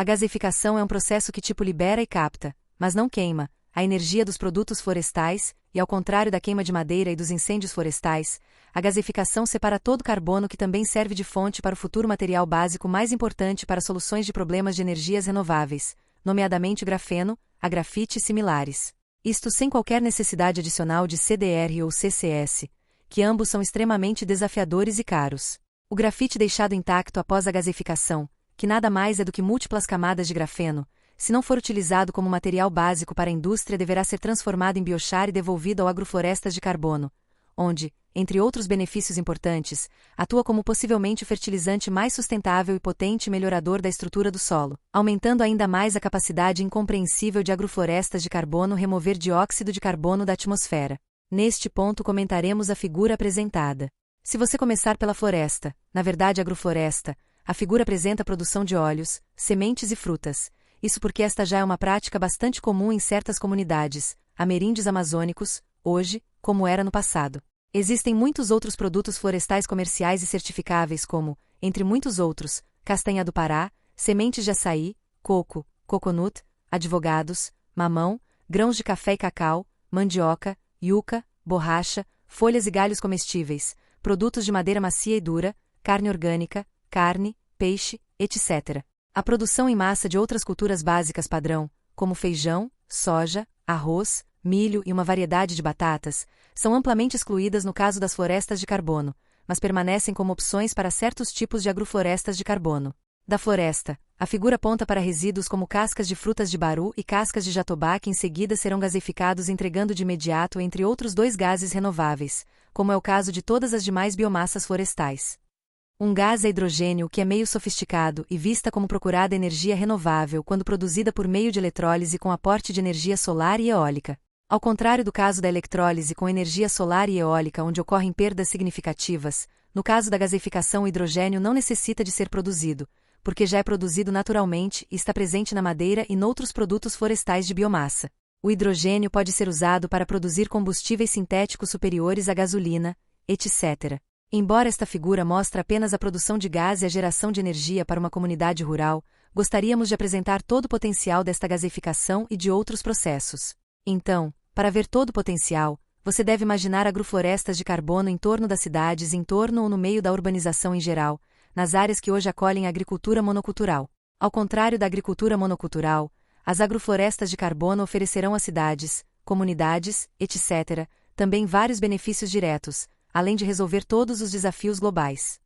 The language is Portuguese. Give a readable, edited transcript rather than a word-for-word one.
A gasificação é um processo que libera e capta, mas não queima, a energia dos produtos florestais, e ao contrário da queima de madeira e dos incêndios florestais, a gasificação separa todo o carbono que também serve de fonte para o futuro material básico mais importante para soluções de problemas de energias renováveis, nomeadamente o grafeno, a grafite e similares. Isto sem qualquer necessidade adicional de CDR ou CCS, que ambos são extremamente desafiadores e caros. O grafite deixado intacto após a gasificação, que nada mais é do que múltiplas camadas de grafeno, se não for utilizado como material básico para a indústria, deverá ser transformado em biochar e devolvido ao agroflorestas de carbono, onde, entre outros benefícios importantes, atua como possivelmente o fertilizante mais sustentável e potente melhorador da estrutura do solo, aumentando ainda mais a capacidade incompreensível de agroflorestas de carbono remover dióxido de carbono da atmosfera. Neste ponto comentaremos a figura apresentada. Se você começar pela floresta, na verdade agrofloresta, a figura apresenta a produção de óleos, sementes e frutas. Isso porque esta já é uma prática bastante comum em certas comunidades, ameríndios amazônicos, hoje, como era no passado. Existem muitos outros produtos florestais comerciais e certificáveis como, entre muitos outros, castanha do Pará, sementes de açaí, coco, coconut, advogados, mamão, grãos de café e cacau, mandioca, yuca, borracha, folhas e galhos comestíveis, produtos de madeira macia e dura, carne orgânica, carne, peixe, etc. A produção em massa de outras culturas básicas padrão, como feijão, soja, arroz, milho e uma variedade de batatas, são amplamente excluídas no caso das florestas de carbono, mas permanecem como opções para certos tipos de agroflorestas de carbono. Da floresta, a figura aponta para resíduos como cascas de frutas de baru e cascas de jatobá que em seguida serão gasificados entregando de imediato entre outros 2 gases renováveis, como é o caso de todas as demais biomassas florestais. Um gás é hidrogênio, que é meio sofisticado e vista como procurada energia renovável quando produzida por meio de eletrólise com aporte de energia solar e eólica. Ao contrário do caso da eletrólise com energia solar e eólica onde ocorrem perdas significativas, no caso da gasificação o hidrogênio não necessita de ser produzido, porque já é produzido naturalmente e está presente na madeira e noutros produtos florestais de biomassa. O hidrogênio pode ser usado para produzir combustíveis sintéticos superiores à gasolina, etc. Embora esta figura mostre apenas a produção de gás e a geração de energia para uma comunidade rural, gostaríamos de apresentar todo o potencial desta gasificação e de outros processos. Então, para ver todo o potencial, você deve imaginar agroflorestas de carbono em torno das cidades, em torno ou no meio da urbanização em geral, nas áreas que hoje acolhem a agricultura monocultural. Ao contrário da agricultura monocultural, as agroflorestas de carbono oferecerão às cidades, comunidades, etc., também vários benefícios diretos, além de resolver todos os desafios globais.